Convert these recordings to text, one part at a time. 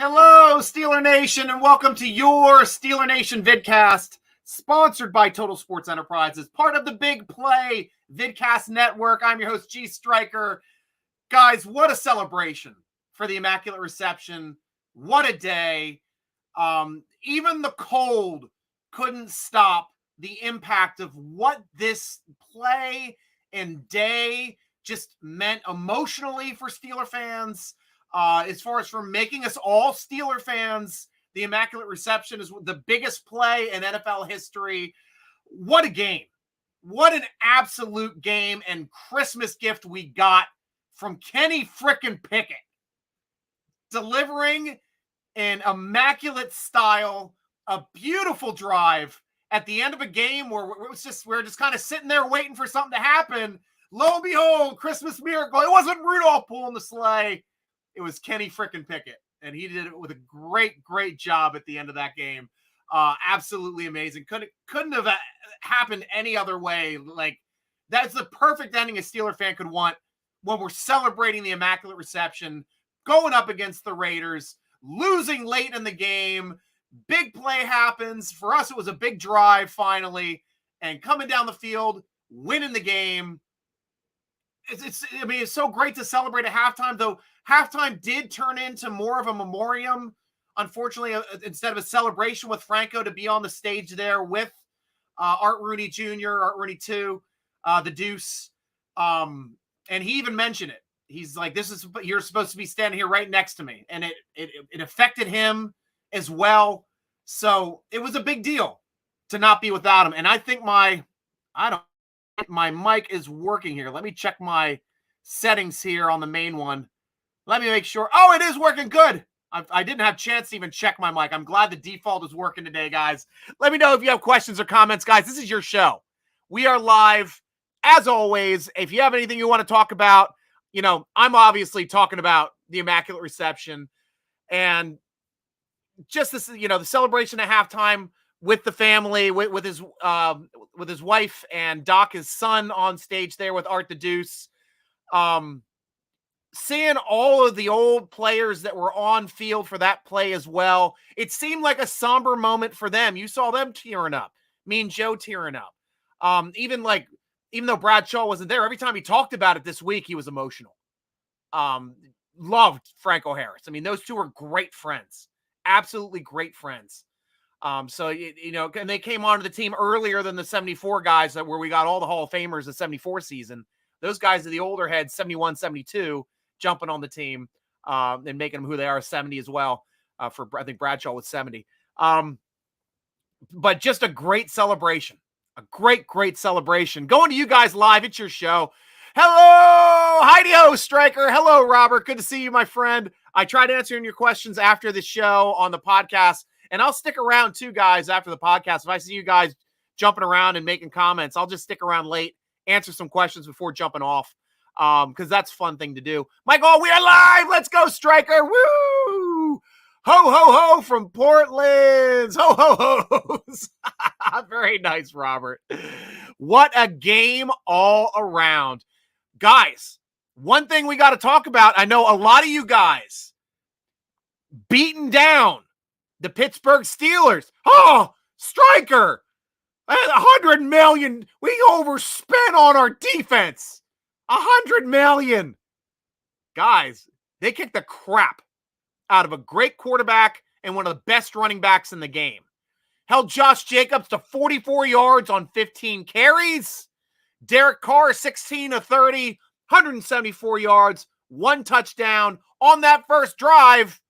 Hello, Steeler Nation, and welcome to your Steeler Nation Vidcast, sponsored by Total Sports Enterprises, part of the Big Play Vidcast Network. I'm your host, G.Stryker. Guys, what a celebration for the Immaculate Reception. What a day. Even the cold couldn't stop the impact of what this play and day just meant emotionally for Steeler fans. As far as for making us all Steeler fans, the Immaculate Reception is the biggest play in NFL history. What a game. What an absolute game and Christmas gift we got from Kenny frickin' Pickett. Delivering in immaculate style, a beautiful drive at the end of a game where we're just kind of sitting there waiting for something to happen. Lo and behold, Christmas miracle. It wasn't Rudolph pulling the sleigh. It was Kenny frickin' Pickett, and he did it with a great job at the end of that game. Absolutely amazing. Couldn't have happened any other way. Like, that's the perfect ending a Steeler fan could want when we're celebrating the Immaculate Reception, going up against the Raiders, losing late in the game. Big play happens. For us, it was a big drive finally, and coming down the field, winning the game. It's so great to celebrate at halftime, though. Halftime did turn into more of a memoriam, unfortunately, instead of a celebration with Franco to be on the stage there with Art Rooney Jr., Art Rooney 2, the Deuce. And he even mentioned it. He's like, you're supposed to be standing here right next to me. And it affected him as well. So it was a big deal to not be without him. And I think my mic is working here. Let me check my settings here on the main one. Let me make sure. Oh, it is working good. I didn't have a chance to even check my mic. I'm glad the default is working today, guys. Let me know if you have questions or comments, guys. This is your show. We are live, as always. If you have anything you want to talk about, I'm obviously talking about the Immaculate Reception and just this, the celebration at halftime with the family, with his wife and Doc, his son, on stage there with Art the Deuce. Seeing all of the old players that were on field for that play as well, it seemed like a somber moment for them. You saw them tearing up. Me and Joe tearing up. Even though Bradshaw wasn't there, every time he talked about it this week, he was emotional. Loved Franco Harris. I mean, those two are great friends. Absolutely great friends. And they came onto the team earlier than the 74 guys where we got all the Hall of Famers the 74 season. Those guys are the older heads, 71, 72, jumping on the team and making them who they are, 70 as well. I think Bradshaw was 70. But just a great celebration. A great celebration. Going to you guys live. It's your show. Hello, Heidi-ho, Stryker. Hello, Robert. Good to see you, my friend. I tried answering your questions after the show on the podcast, and I'll stick around too, guys, after the podcast. If I see you guys jumping around and making comments, I'll just stick around late, answer some questions before jumping off, because that's a fun thing to do. Michael, we are live. Let's go, Stryker. Woo! Ho, ho, ho from Portland. Ho, ho, ho's. Very nice, Robert. What a game all around. Guys, one thing we got to talk about, I know a lot of you guys beating down the Pittsburgh Steelers. Oh, Stryker, $100 million. We overspent on our defense. $100 million. Guys, they kicked the crap out of a great quarterback and one of the best running backs in the game. Held Josh Jacobs to 44 yards on 15 carries. Derek Carr, 16 of 30, 174 yards, 1 touchdown on that first drive,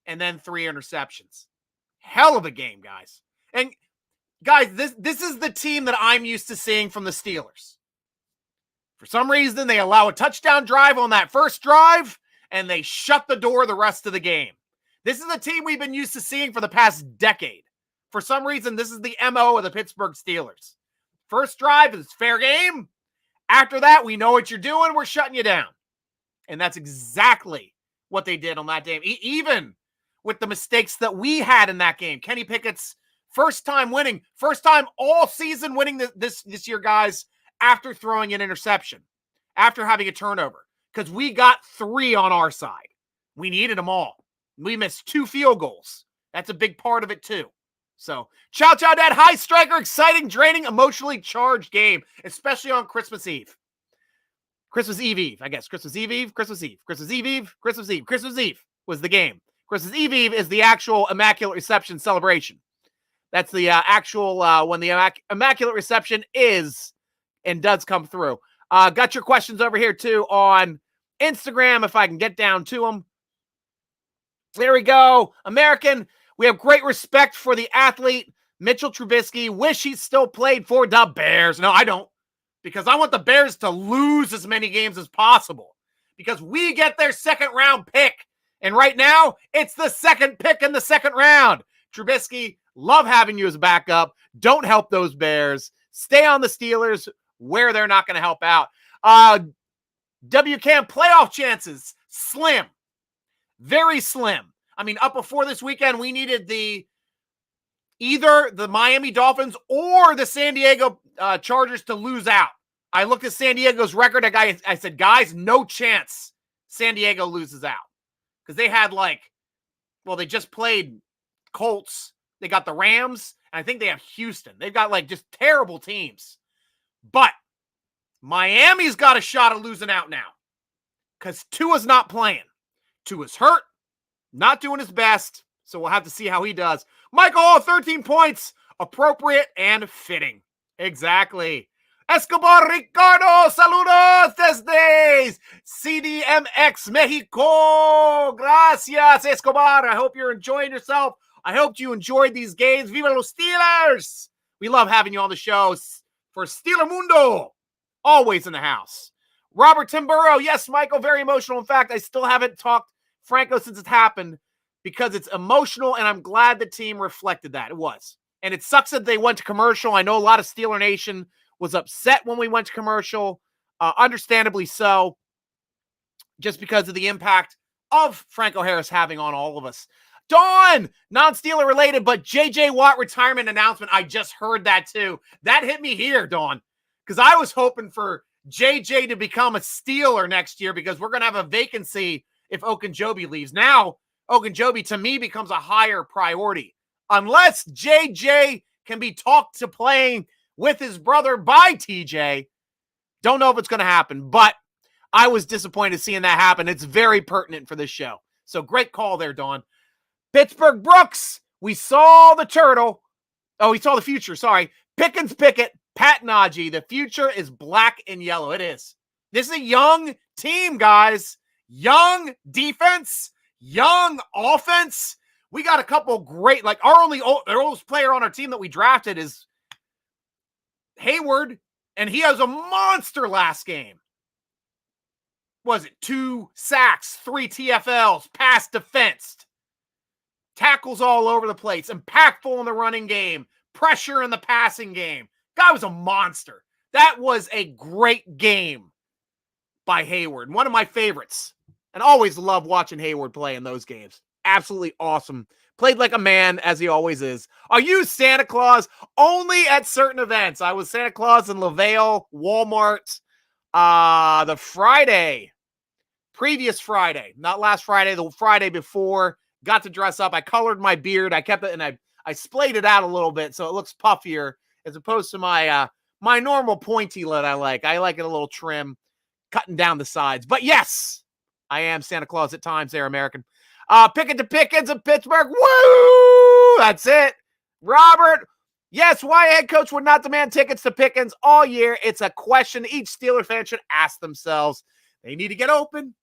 and then 3 interceptions. Hell of a game, guys. And guys, this is the team that I'm used to seeing from the Steelers. For some reason, they allow a touchdown drive on that first drive, and they shut the door the rest of the game. This is a team we've been used to seeing for the past decade. For some reason, this is the MO of the Pittsburgh Steelers. First drive is fair game. After that, we know what you're doing. We're shutting you down. And that's exactly what they did on that game. Even with the mistakes that we had in that game. Kenny Pickett's first time all season winning this year, guys, after throwing an interception, after having a turnover, because we got 3 on our side. We needed them all. We missed 2 field goals. That's a big part of it, too. So, ciao, Dad. Hi, Stryker. Exciting, draining, emotionally charged game, especially on Christmas Eve. Christmas Eve, I guess. Christmas Eve, Christmas Eve, Christmas Eve, Christmas Eve. Christmas Eve was the game. Christmas Eve is the actual Immaculate Reception celebration. That's the actual, when the Immaculate Reception is and does come through. Got your questions over here, too, on Instagram, if I can get down to them. There we go. American, we have great respect for the athlete, Mitchell Trubisky. Wish he still played for the Bears. No, I don't. Because I want the Bears to lose as many games as possible. Because we get their second-round pick. And right now, it's the second pick in the second round. Trubisky, love having you as a backup. Don't help those Bears. Stay on the Steelers where they're not going to help out. WCAM playoff chances, slim. Very slim. I mean, up before this weekend, we needed either the Miami Dolphins or the San Diego Chargers to lose out. I looked at San Diego's record. I said, guys, no chance San Diego loses out. Because they had they just played Colts. They got the Rams. And I think they have Houston. They've got just terrible teams. But Miami's got a shot of losing out now. Because Tua's not playing. Tua's hurt. Not doing his best. So we'll have to see how he does. Michael Hall, 13 points. Appropriate and fitting. Exactly. Escobar Ricardo, saludos desde CDMX Mexico. Gracias, Escobar. I hope you're enjoying yourself. I hope you enjoyed these games. Viva los Steelers. We love having you on the show for Steeler Mundo. Always in the house. Robert Timburo. Yes, Michael, very emotional. In fact, I still haven't talked Franco since it happened because it's emotional, and I'm glad the team reflected that. It was. And it sucks that they went to commercial. I know a lot of Steeler Nation was upset when we went to commercial, understandably so, just because of the impact of Franco Harris having on all of us. Dawn, non-Steeler related, but J.J. Watt retirement announcement. I just heard that too. That hit me here, Dawn, because I was hoping for J.J. to become a Steeler next year because we're going to have a vacancy if Ogunjobi leaves. Now, Ogunjobi, to me, becomes a higher priority. Unless J.J. can be talked to playing with his brother by TJ. Don't know if it's going to happen, but I was disappointed seeing that happen. It's very pertinent for this show. So great call there, Dawn. Pittsburgh Brooks, we saw the turtle. Oh, we saw the future, sorry. Pickens Pickett, Pat Najee. The future is black and yellow. It is. This is a young team, guys. Young defense, young offense. We got a couple great, our oldest player on our team that we drafted is Hayward, and he has a monster last game. Was it 2 sacks, 3 TFLs, pass defensed, tackles all over the place, impactful in the running game, pressure in the passing game. Guy was a monster. That was a great game by Hayward. One of my favorites. And always love watching Hayward play in those games. Absolutely awesome. Played like a man, as he always is. Are you Santa Claus? Only at certain events. I was Santa Claus in LaVale, Walmart, the previous Friday. Not last Friday, the Friday before. Got to dress up. I colored my beard. I kept it, and I splayed it out a little bit so it looks puffier as opposed to my normal pointy look I like. I like it a little trim, cutting down the sides. But yes, I am Santa Claus at times there, American. Pickett to Pickens of Pittsburgh. Woo! That's it. Robert, yes, why a head coach would not demand tickets to Pickens all year? It's a question each Steeler fan should ask themselves. They need to get open.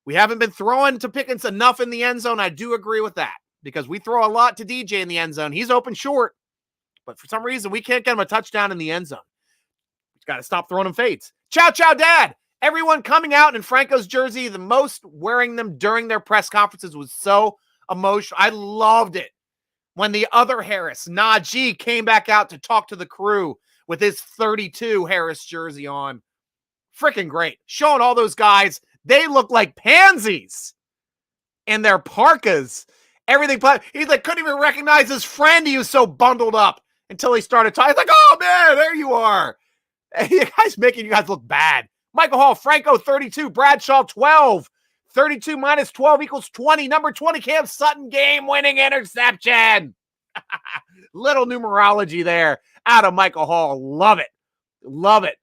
We haven't been throwing to Pickens enough in the end zone. I do agree with that because we throw a lot to DJ in the end zone. He's open short, but for some reason, we can't get him a touchdown in the end zone. We've got to stop throwing him fades. Ciao, ciao, Dad. Everyone coming out in Franco's jersey, the most wearing them during their press conferences was so emotional. I loved it when the other Harris, Najee, came back out to talk to the crew with his 32 Harris jersey on. Freaking great. Showing all those guys, they look like pansies in their parkas. Everything. He couldn't even recognize his friend. He was so bundled up until he started talking. He's like, oh, man, there you are. You guys making you guys look bad. Michael Hall, Franco 32, Bradshaw 12, 32 minus 12 equals 20. Number 20, Cam Sutton, game-winning interception. Little numerology there out of Michael Hall. Love it. Love it.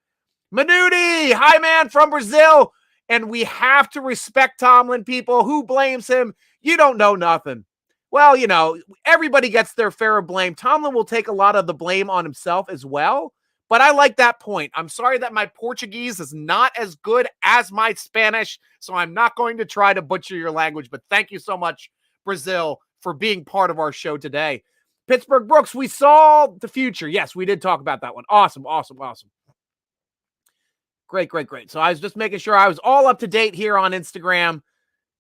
Manuti, hi, man, from Brazil. And we have to respect Tomlin, people. Who blames him? You don't know nothing. Well, you know, everybody gets their fair blame. Tomlin will take a lot of the blame on himself as well. But I like that point. I'm sorry that my Portuguese is not as good as my Spanish, so I'm not going to try to butcher your language. But thank you so much, Brazil, for being part of our show today. Pittsburgh Brooks, we saw the future. Yes, we did talk about that one. Awesome, awesome, awesome. Great, great, great. So I was just making sure I was all up to date here on Instagram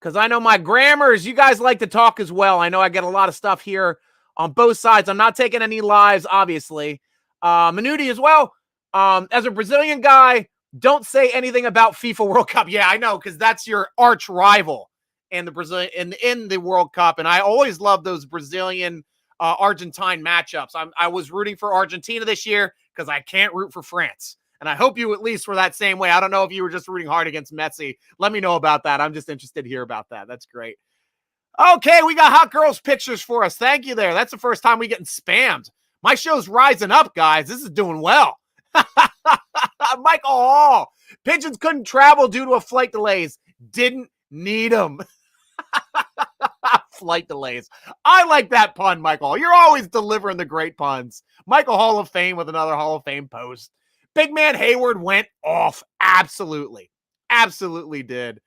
because I know my grammars, you guys like to talk as well. I know I get a lot of stuff here on both sides. I'm not taking any lives, obviously. Manuti as well. As a Brazilian guy, don't say anything about FIFA World Cup. Yeah, I know, because that's your arch rival in the Brazilian in the World Cup. And I always love those Brazilian Argentine matchups. I was rooting for Argentina this year because I can't root for France. And I hope you at least were that same way. I don't know if you were just rooting hard against Messi. Let me know about that. I'm just interested to hear about that. That's great. Okay, we got hot girls pictures for us. Thank you there. That's the first time we getting spammed. My show's rising up, guys. This is doing well. Michael Hall. Pigeons couldn't travel due to a flight delays. Didn't need them. Flight delays. I like that pun, Michael. You're always delivering the great puns. Michael Hall of Fame with another Hall of Fame post. Big man Hayward went off. Absolutely. Absolutely did.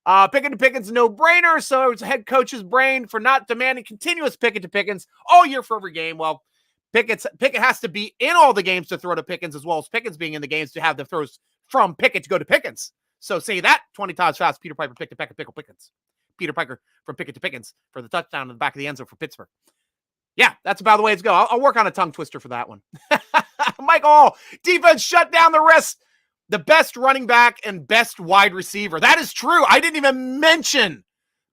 Pickett to Pickens, no-brainer. So it's head coach's brain for not demanding continuous Pickett to Pickens all year for every game. Well, Pickett has to be in all the games to throw to Pickens, as well as Pickens being in the games to have the throws from Pickett to go to Pickens. So say that 20 times fast. Peter Piper, Pickett, Pickle, Pickens. Peter Piper from Pickett to Pickens for the touchdown in the back of the end zone for Pittsburgh. Yeah, that's about the way it's go. I'll work on a tongue twister for that one. Michael, defense shut down the rest. The best running back and best wide receiver. That is true. I didn't even mention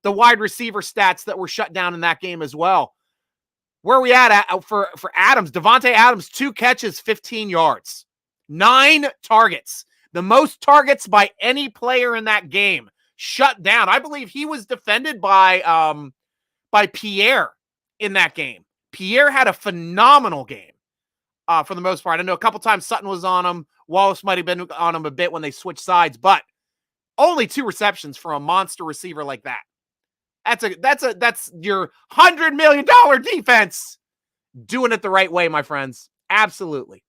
the wide receiver stats that were shut down in that game as well. Where are we at for Adams? Devontae Adams, 2 catches, 15 yards, 9 targets. The most targets by any player in that game. Shut down. I believe he was defended by Pierre in that game. Pierre had a phenomenal game for the most part. I know a couple times Sutton was on him. Wallace might have been on him a bit when they switched sides, but only 2 receptions for a monster receiver like that. That's your $100 million defense doing it the right way, my friends. Absolutely.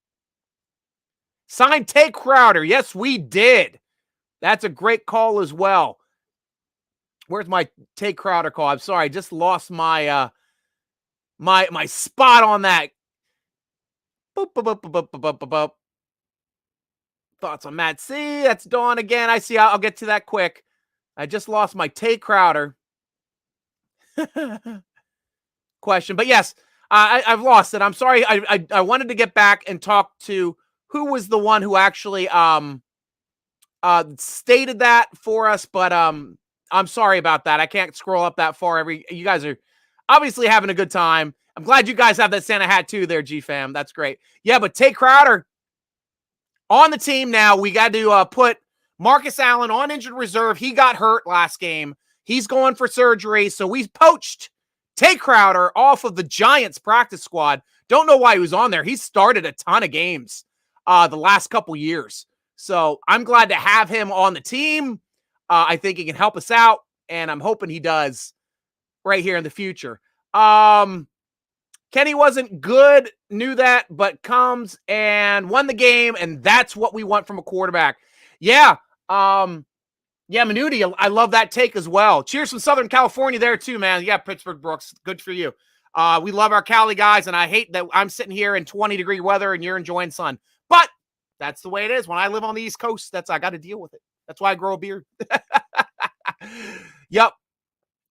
Signed Tay Crowder. Yes, we did. That's a great call as well. Where's my Tay Crowder call? I'm sorry, I just lost my my spot on that. Boop, boop, boop, boop, boop, boop, boop, boop. Thoughts on Matt C. That's Dawn again. I see. I'll get to that quick. I just lost my Tay Crowder question, but yes, I've lost it. I'm sorry. I wanted to get back and talk to who was the one who actually stated that for us, but I'm sorry about that. I can't scroll up that far. You guys are obviously having a good time. I'm glad you guys have that Santa hat too there, G-Fam. That's great. Yeah, but Tay Crowder on the team now. We got to put Marcus Allen on injured reserve. He got hurt last game. He's going for surgery, so we poached Tay Crowder off of the Giants practice squad. Don't know why he was on there. He started a ton of games the last couple years. So I'm glad to have him on the team. I think he can help us out, and I'm hoping he does right here in the future. Kenny wasn't good, knew that, but comes and won the game, and that's what we want from a quarterback. Yeah, Manuti, I love that take as well. Cheers from Southern California there too, man. Yeah, Pittsburgh Brooks, good for you. We love our Cali guys, and I hate that I'm sitting here in 20-degree weather and you're enjoying sun. But that's the way it is. When I live on the East Coast, I got to deal with it. That's why I grow a beard. Yep.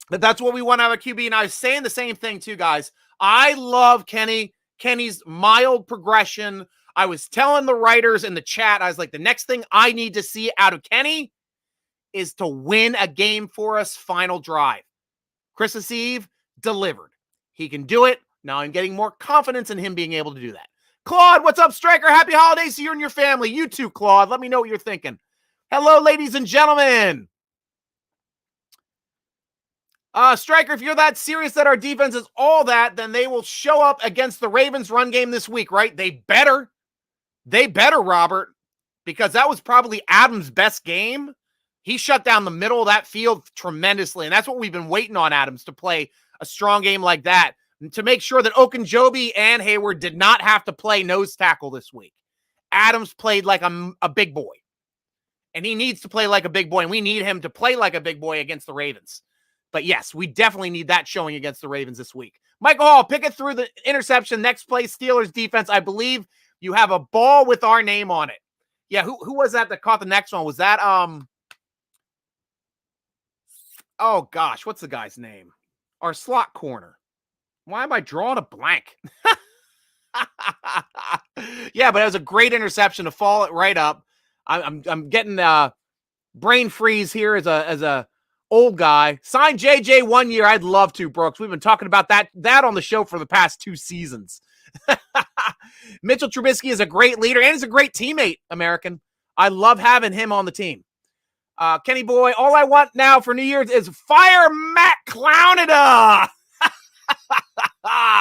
But that's what we want out of a QB. And I was saying the same thing too, guys. I love Kenny's mild progression. I was telling the writers in the chat, I was like, the next thing I need to see out of Kenny is to win a game for us final drive. Christmas Eve delivered. He can do it. Now I'm getting more confidence in him being able to do that. Claude, what's up, Striker? Happy holidays to you and your family. You too, Claude. Let me know what you're thinking. Hello, ladies and gentlemen. Stryker, if you're that serious that our defense is all that, then they will show up against the Ravens run game this week, right? They better, Robert, because that was probably Adams' best game. He shut down the middle of that field tremendously, and that's what we've been waiting on Adams to play a strong game like that, to make sure that Okunjobi and Hayward did not have to play nose tackle this week. Adams played like a big boy, and he needs to play like a big boy, and we need him to play like a big boy against the Ravens. But yes, we definitely need that showing against the Ravens this week. Michael Hall, Pickett through the interception. Next play, Steelers defense. I believe you have a ball with our name on it. Yeah, who was that caught the next one? Was that, oh gosh, what's the guy's name? Our slot corner. Why am I drawing a blank? Yeah, but it was a great interception to fall it right up. I'm getting brain freeze here as a old guy. Sign JJ 1 year. I'd love to, Brooks. We've been talking about that on the show for the past 2 seasons. Mitchell Trubisky is a great leader and he's a great teammate, American. I love having him on the team. Kenny boy, all I want now for New Year's is fire Matt Clownada.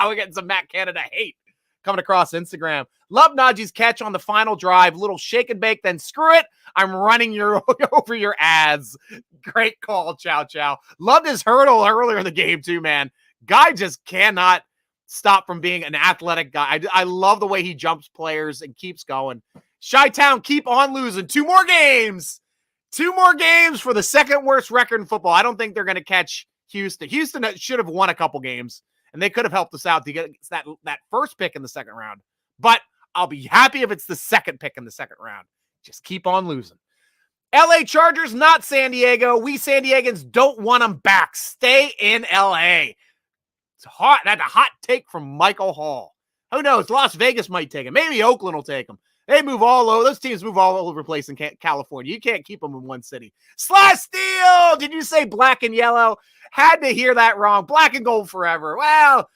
We're getting some Matt Canada hate coming across Instagram. Love Najee's catch on the final drive. Little shake and bake, then screw it. I'm running over your ads. Great call, Chow Chow. Loved his hurdle earlier in the game too, man. Guy just cannot stop from being an athletic guy. I love the way he jumps players and keeps going. Chi-Town, keep on losing. 2 more games. 2 more games for the second worst record in football. I don't think they're going to catch Houston. Houston should have won a couple games, and they could have helped us out to get that first pick in the second round. But I'll be happy if it's the second pick in the second round. Just keep on losing. LA Chargers, not San Diego. We San Diegans don't want them back. Stay in LA. It's hot. That's a hot take from Michael Hall. Who knows? Las Vegas might take him. Maybe Oakland will take him. They move all over. Those teams move all over the place in California. You can't keep them in one city. Slash Steel! Did you say black and yellow? Had to hear that wrong. Black and gold forever. Well,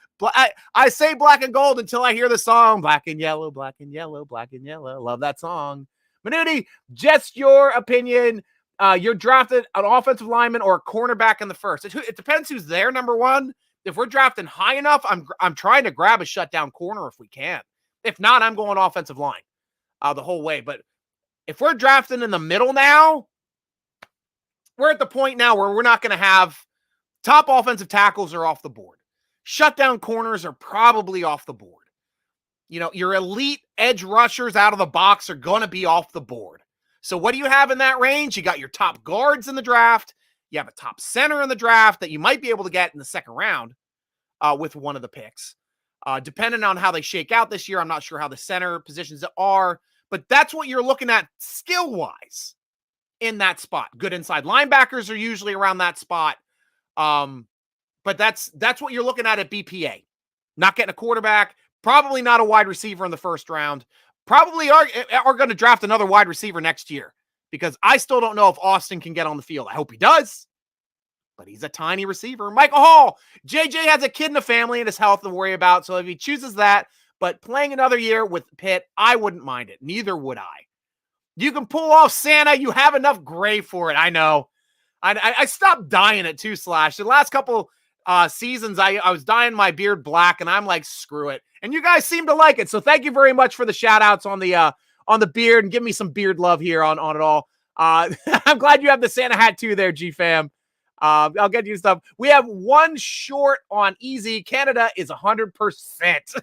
I say black and gold until I hear the song. Black and yellow, black and yellow, black and yellow. Love that song. Manuti, just your opinion. You're drafted an offensive lineman or a cornerback in the first. It depends who's there, number one. If we're drafting high enough, I'm trying to grab a shutdown corner if we can. If not, I'm going offensive line the whole way. But if we're drafting in the middle now, we're at the point now where we're not going to have top offensive tackles are off the board. Shutdown corners are probably off the board. You know, your elite edge rushers out of the box are going to be off the board. So what do you have in that range? You got your top guards in the draft. You have a top center in the draft that you might be able to get in the second round with one of the picks. Depending on how they shake out this year, I'm not sure how the center positions are, but that's what you're looking at skill-wise in that spot. Good inside linebackers are usually around that spot. But that's what you're looking at BPA. Not getting a quarterback, probably not a wide receiver in the first round. Probably are going to draft another wide receiver next year because I still don't know if Austin can get on the field. I hope he does, but he's a tiny receiver. Michael Hall, JJ has a kid in the family and his health to worry about, so if he chooses that, but playing another year with Pitt, I wouldn't mind it. Neither would I. You can pull off Santa. You have enough gray for it. I know. I stopped dyeing it too, Slash. The last couple seasons, I was dyeing my beard black, and I'm like, screw it. And you guys seem to like it, so thank you very much for the shout-outs on the beard, and give me some beard love here on it all. I'm glad you have the Santa hat too there, G-Fam. I'll get you stuff. We have one short on easy. Canada is 100%.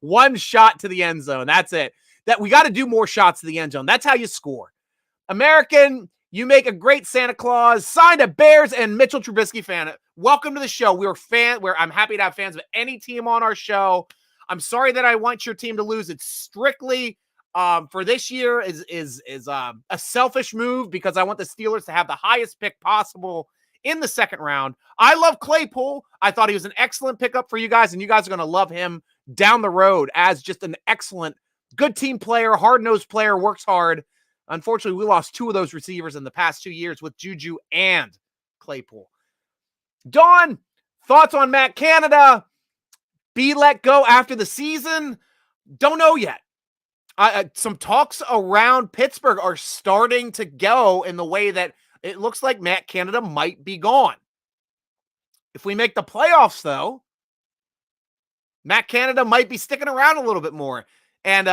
One shot to the end zone. That's it. That we got to do more shots to the end zone. That's how you score. American, you make a great Santa Claus. Signed a Bears and Mitchell Trubisky fan. Welcome to the show. I'm happy to have fans of any team on our show. I'm sorry that I want your team to lose. It's strictly for this year is a selfish move because I want the Steelers to have the highest pick possible in the second round. I love Claypool. I thought he was an excellent pickup for you guys, and you guys are going to love him down the road as just an excellent, good team player, hard-nosed player, works hard. Unfortunately, we lost 2 of those receivers in the past 2 years with Juju and Claypool. Dawn, thoughts on Matt Canada? Be let go after the season? Don't know yet. Some talks around Pittsburgh are starting to go in the way that It looks like Matt Canada might be gone. If we make the playoffs, though, Matt Canada might be sticking around a little bit more. And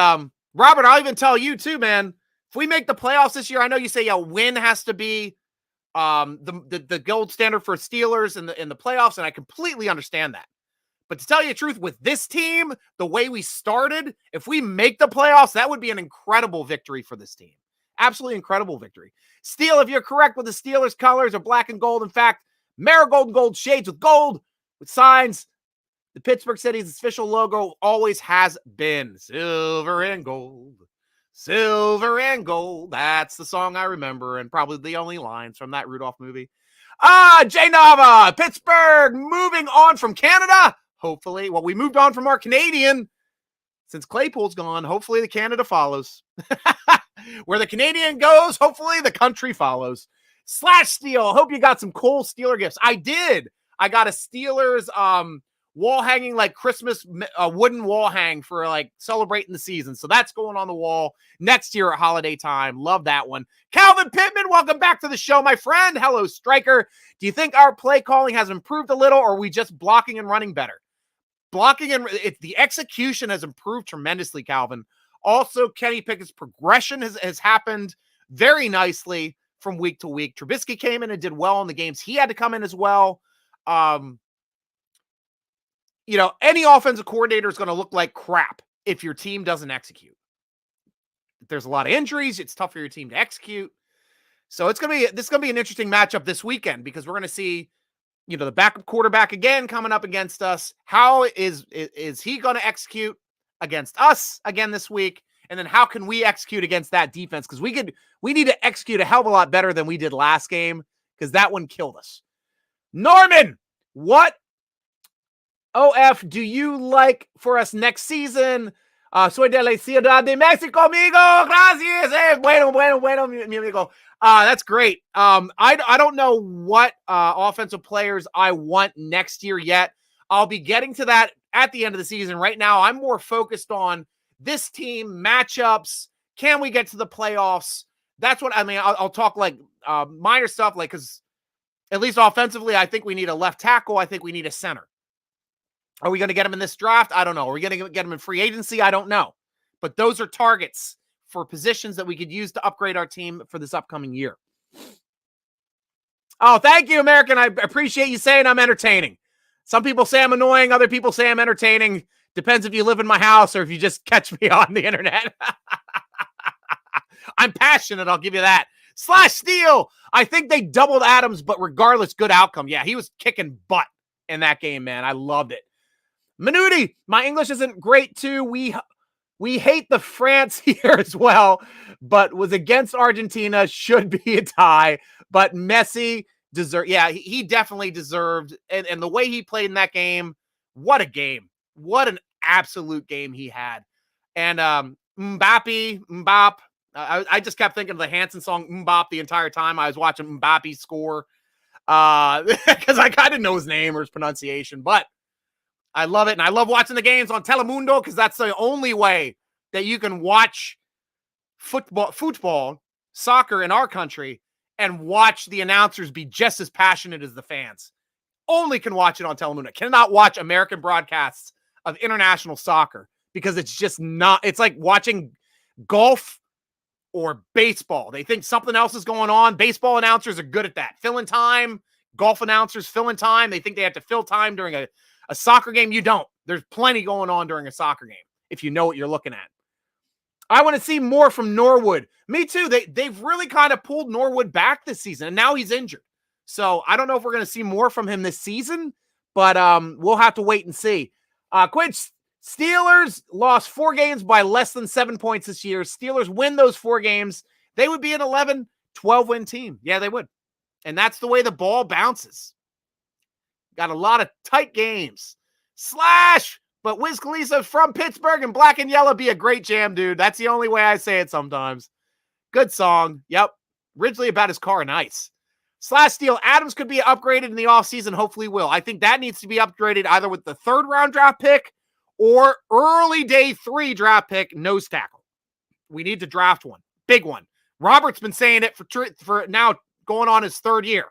Robert, I'll even tell you too, man. If we make the playoffs this year, I know you say a win has to be the gold standard for Steelers in the playoffs, and I completely understand that. But to tell you the truth, with this team, the way we started, if we make the playoffs, that would be an incredible victory for this team. Absolutely incredible victory. Steel, if you're correct with the Steelers colors are black and gold. In fact, marigold and gold shades with gold, with signs. The Pittsburgh City's official logo always has been silver and gold. Silver and gold. That's the song I remember, and probably the only lines from that Rudolph movie. Jay Nava, Pittsburgh, moving on from Canada. Hopefully. Well, we moved on from our Canadian. Since Claypool's gone, hopefully the Canada follows. Where the Canadian goes, hopefully the country follows. Slash Steel, hope you got some cool Steeler gifts. I did. I got a Steelers wall hanging, like Christmas wooden wall hang for like celebrating the season. So that's going on the wall next year at holiday time. Love that one. Calvin Pittman, welcome back to the show, my friend. Hello, Stryker. Do you think our play calling has improved a little, or are we just blocking and running better? Blocking and the execution has improved tremendously, Calvin. Also, Kenny Pickett's progression has happened very nicely from week to week. Trubisky came in and did well in the games he had to come in as well. Any offensive coordinator is going to look like crap if your team doesn't execute. If there's a lot of injuries, it's tough for your team to execute. So this is going to be an interesting matchup this weekend, because we're going to see, the backup quarterback again coming up against us. How is he going to execute against us again this week? And then how can we execute against that defense? Because we need to execute a hell of a lot better than we did last game, because that one killed us. Norman, what OF do you like for us next season? Soy de la Ciudad de Mexico, amigo. Gracias. Bueno, mi amigo. That's great. I don't know what offensive players I want next year yet. I'll be getting to that at the end of the season. Right now, I'm more focused on this team, matchups. Can we get to the playoffs? That's what I mean. I'll talk like minor stuff, like, because at least offensively, I think we need a left tackle. I think we need a center. Are we going to get him in this draft? I don't know. Are we going to get him in free agency? I don't know. But those are targets for positions that we could use to upgrade our team for this upcoming year. Oh, thank you, American. I appreciate you saying I'm entertaining. Some people say I'm annoying. Other people say I'm entertaining. Depends if you live in my house or if you just catch me on the internet. I'm passionate. I'll give you that. Slash Steel. I think they doubled Adams, but regardless, good outcome. Yeah, he was kicking butt in that game, man. I loved it. Minuti, my English isn't great too. We hate the France here as well, but was against Argentina. Should be a tie, but Messi deserved. Yeah, he definitely deserved. And the way he played in that game, what a game. What an absolute game he had. And Mbappe, I just kept thinking of the Hanson song Mbappe the entire time I was watching Mbappe score, because I kind of know his name or his pronunciation, but I love it. And I love watching the games on Telemundo, because that's the only way that you can watch football, soccer in our country, and watch the announcers be just as passionate as the fans. Only can watch it on Telemundo. Cannot watch American broadcasts of international soccer, because it's just not, it's like watching golf or baseball. They think something else is going on. Baseball announcers are good at that. Filling time. Golf announcers filling time. They think they have to fill time during a soccer game. You don't. There's plenty going on during a soccer game if you know what you're looking at. I want to see more from Norwood. Me too. They've really kind of pulled Norwood back this season, and now he's injured. So I don't know if we're going to see more from him this season, but we'll have to wait and see. Quinch, Steelers lost 4 games by less than 7 points this year. Steelers win those 4 games. They would be an 11, 12-win team. Yeah, they would. And that's the way the ball bounces. Got a lot of tight games. Slash! But Wiz Khalifa from Pittsburgh and black and yellow be a great jam, dude. That's the only way I say it sometimes. Good song. Yep. Originally about his car. Nice. Slash Steel. Adams could be upgraded in the offseason. Hopefully will. I think that needs to be upgraded either with the 3rd round draft pick or early day 3 draft pick nose tackle. We need to draft one. Big one. Robert's been saying it for now going on his third year.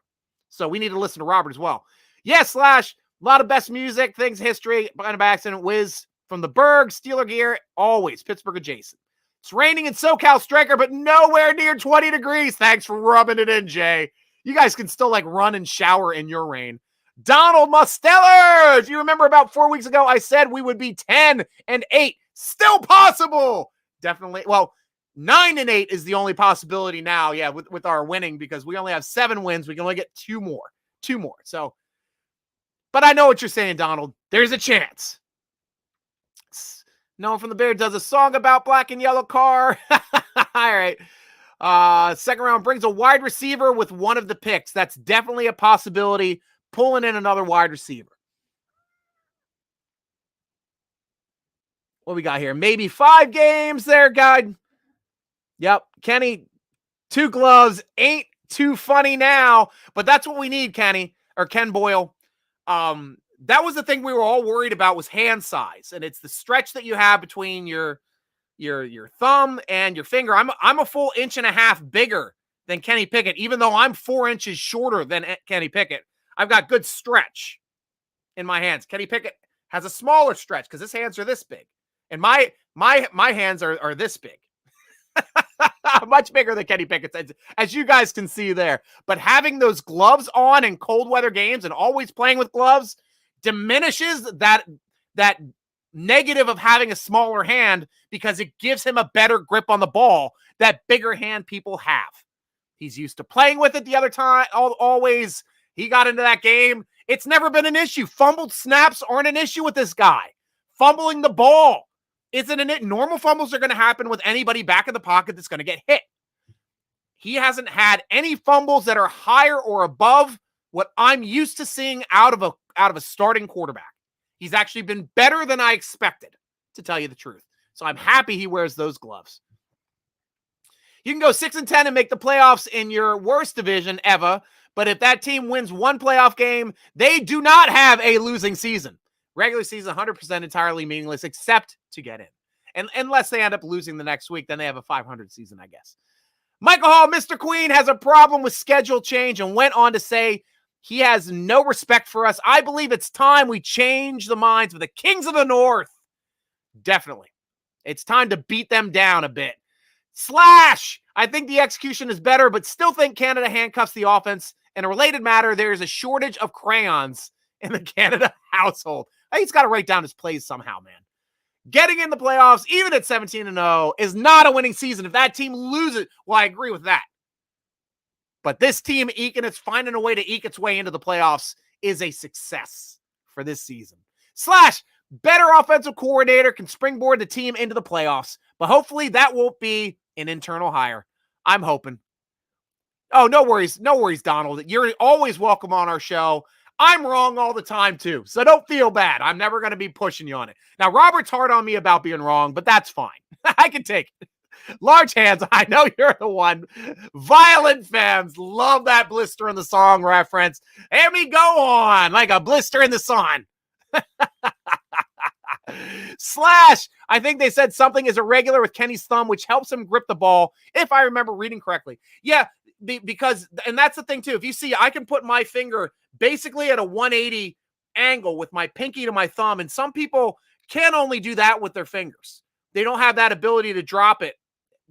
So we need to listen to Robert as well. Yes, Slash, a lot of best music, things, history, kind of accident, whiz from the Berg, Steeler gear, always Pittsburgh adjacent. It's raining in SoCal, Stryker, but nowhere near 20 degrees. Thanks for rubbing it in, Jay. You guys can still like run and shower in your rain. Donald Musteller, if you remember about 4 weeks ago, I said we would be 10-8. Still possible. Definitely. Well, 9-8 is the only possibility now. Yeah, with our winning, because we only have 7 wins. We can only get 2 more. So, but I know what you're saying, Donald. There's a chance. No one from the Bear does a song about black and yellow car. All right. Second round brings a wide receiver with one of the picks. That's definitely a possibility. Pulling in another wide receiver. What we got here? Maybe 5 games there, guy. Yep. Kenny, 2 gloves ain't too funny now, but that's what we need, Kenny, or Ken Boyle. That was the thing we were all worried about, was hand size. And it's the stretch that you have between your thumb and your finger. I'm a full 1.5 inches bigger than Kenny Pickett, even though I'm 4 inches shorter than Kenny Pickett. I've got good stretch in my hands. Kenny Pickett has a smaller stretch because his hands are this big. And my hands are this big. Much bigger than Kenny Pickett's, as you guys can see there. But having those gloves on in cold weather games and always playing with gloves diminishes that negative of having a smaller hand, because it gives him a better grip on the ball that bigger hand people have. He's used to playing with it the other time. Always, he got into that game. It's never been an issue. Fumbled snaps aren't an issue with this guy. Fumbling the ball isn't an issue. Normal fumbles are going to happen with anybody back in the pocket that's going to get hit. He hasn't had any fumbles that are higher or above what I'm used to seeing out of a starting quarterback. He's actually been better than I expected, to tell you the truth. So I'm happy he wears those gloves. You can go 6-10 and make the playoffs in your worst division, Eva. But if that team wins 1 playoff game, they do not have a losing season. Regular season, 100% entirely meaningless, except to get in. And unless they end up losing the next week, then they have a 500 season, I guess. Michael Hall, Mr. Queen, has a problem with schedule change and went on to say he has no respect for us. I believe it's time we change the minds of the Kings of the North. Definitely. It's time to beat them down a bit. Slash, I think the execution is better, but still think Canada handcuffs the offense. In a related matter, there is a shortage of crayons in the Canada household. He's got to write down his plays somehow, man. Getting in the playoffs, even at 17-0, is not a winning season. If that team loses, well, I agree with that. But this team finding a way to eke its way into the playoffs is a success for this season. Slash, better offensive coordinator can springboard the team into the playoffs. But hopefully that won't be an internal hire. I'm hoping. Oh, no worries. No worries, Donald. You're always welcome on our show. I'm wrong all the time, too. So don't feel bad. I'm never going to be pushing you on it. Now, Robert's hard on me about being wrong, but that's fine. I can take it. Large hands, I know you're the one. Violent fans love that blister in the song reference. Hear me go on like a blister in the sun. Slash, I think they said something is irregular with Kenny's thumb, which helps him grip the ball, if I remember reading correctly. Yeah, because, and that's the thing too, if you see, I can put my finger basically at a 180 angle with my pinky to my thumb, and some people can only do that with their fingers. They don't have that ability to drop it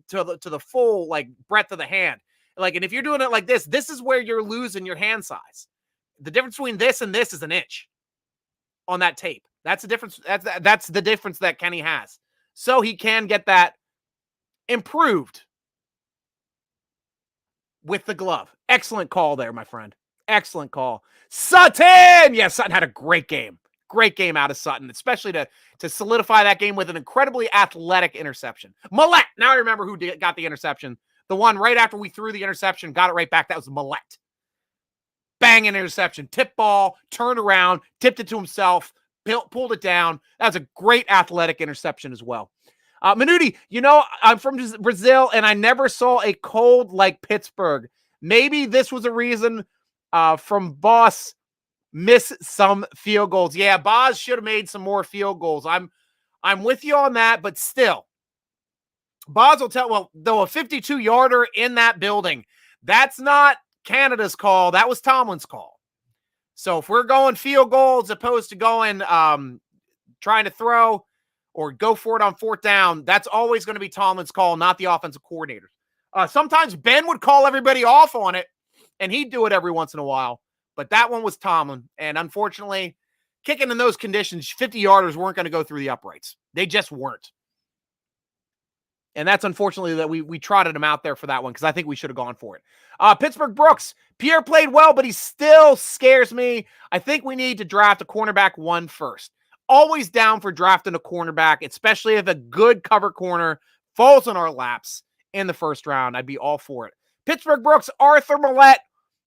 to the full like breadth of the hand. Like, and if you're doing it like this is where you're losing your hand size. The difference between this and this is an inch on that tape. That's the difference. That's the difference that Kenny has. So he can get that improved with the glove. Excellent call there, my friend. Excellent call. Sutton! Yeah, Sutton had a great game. Great game out of Sutton, especially to solidify that game with an incredibly athletic interception. Millette! Now I remember who got the interception. The one right after we threw the interception, got it right back. That was Millette. Banging interception. Tip ball, turned around, tipped it to himself, pulled it down. That was a great athletic interception as well. Minuti, I'm from Brazil, and I never saw a cold like Pittsburgh. Maybe this was a reason from Boss miss some field goals. Yeah, Boz should have made some more field goals. I'm with you on that, but still. Boz will tell, though a 52-yarder in that building, that's not Canada's call. That was Tomlin's call. So if we're going field goal as opposed to going trying to throw or go for it on fourth down, that's always going to be Tomlin's call, not the offensive coordinator. Sometimes Ben would call everybody off on it, and he'd do it every once in a while. But that one was Tomlin. And unfortunately, kicking in those conditions, 50-yarders weren't going to go through the uprights. They just weren't. And that's unfortunately that we trotted him out there for that one because I think we should have gone for it. Pittsburgh Brooks. Pierre played well, but he still scares me. I think we need to draft a cornerback 1 first. Always down for drafting a cornerback, especially if a good cover corner falls on our laps in the first round. I'd be all for it. Pittsburgh Brooks, Arthur Millette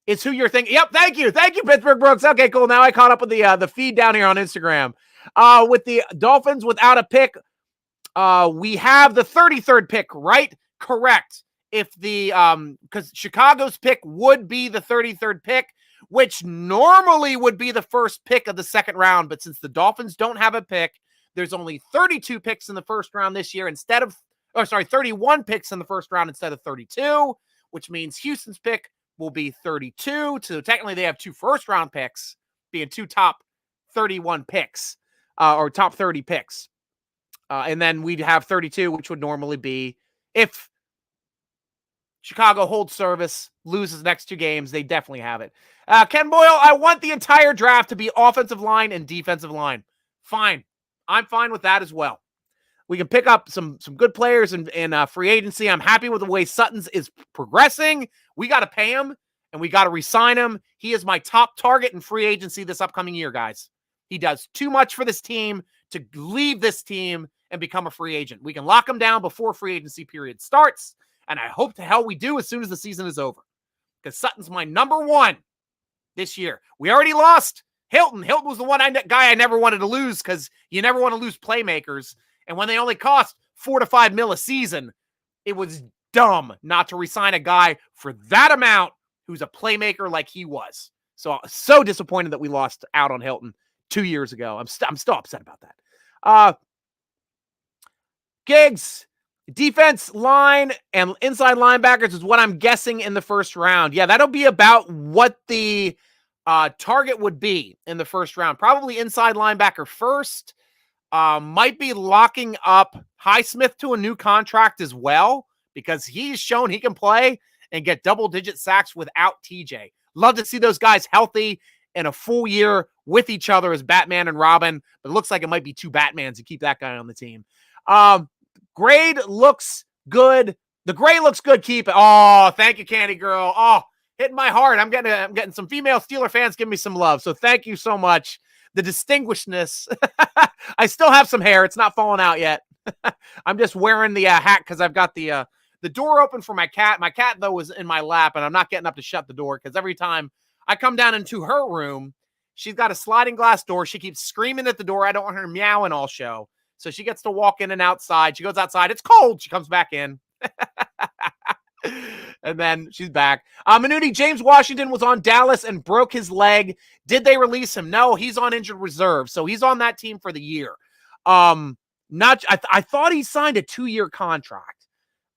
is who you're thinking. Yep, thank you. Thank you, Pittsburgh Brooks. Okay, cool. Now I caught up with the feed down here on Instagram. With the Dolphins without a pick, we have the 33rd pick, right? Correct. If the because Chicago's pick would be the 33rd pick, which normally would be the first pick of the second round, but since the Dolphins don't have a pick, there's only 32 picks in the first round this year 31 picks in the first round instead of 32, which means Houston's pick will be 32. So technically they have 2 first-round picks, being 2 top 31 picks, or top 30 picks. And then we'd have 32, which would normally be if Chicago holds service, loses next 2 games, they definitely have it. Ken Boyle, I want the entire draft to be offensive line and defensive line. Fine. I'm fine with that as well. We can pick up some good players in free agency. I'm happy with the way Sutton's is progressing. We got to pay him, and we got to re-sign him. He is my top target in free agency this upcoming year, guys. He does too much for this team to leave this team and become a free agent. We can lock him down before free agency period starts, and I hope to hell we do as soon as the season is over, because Sutton's my number 1 this year. We already lost Hilton. Hilton was the guy I never wanted to lose because you never want to lose playmakers. And when they only cost $4 to $5 million a season, it was dumb not to re-sign a guy for that amount who's a playmaker like he was. So disappointed that we lost out on Hilton 2 years ago. I'm still upset about that. Giggs, defense line and inside linebackers is what I'm guessing in the first round. Yeah, that'll be about what the target would be in the first round. Probably inside linebacker first. Might be locking up Highsmith to a new contract as well, because he's shown he can play and get double-digit sacks without TJ. Love to see those guys healthy in a full year with each other as Batman and Robin, but it looks like it might be 2 Batmans to keep that guy on the team. Grade looks good. The gray looks good. Keep it. Oh, thank you, Candy Girl. Oh, hitting my heart. I'm getting some female Steeler fans giving me some love. So thank you so much. The distinguishedness. I still have some hair. It's not falling out yet. I'm just wearing the hat because I've got the door open for my cat. My cat, though, was in my lap, and I'm not getting up to shut the door because every time I come down into her room, she's got a sliding glass door. She keeps screaming at the door. I don't want her meowing all show. So she gets to walk in and outside. She goes outside. It's cold. She comes back in. And then she's back. Manuti, James Washington was on Dallas and broke his leg. Did they release him? No, he's on injured reserve. So he's on that team for the year. I thought he signed a 2-year contract.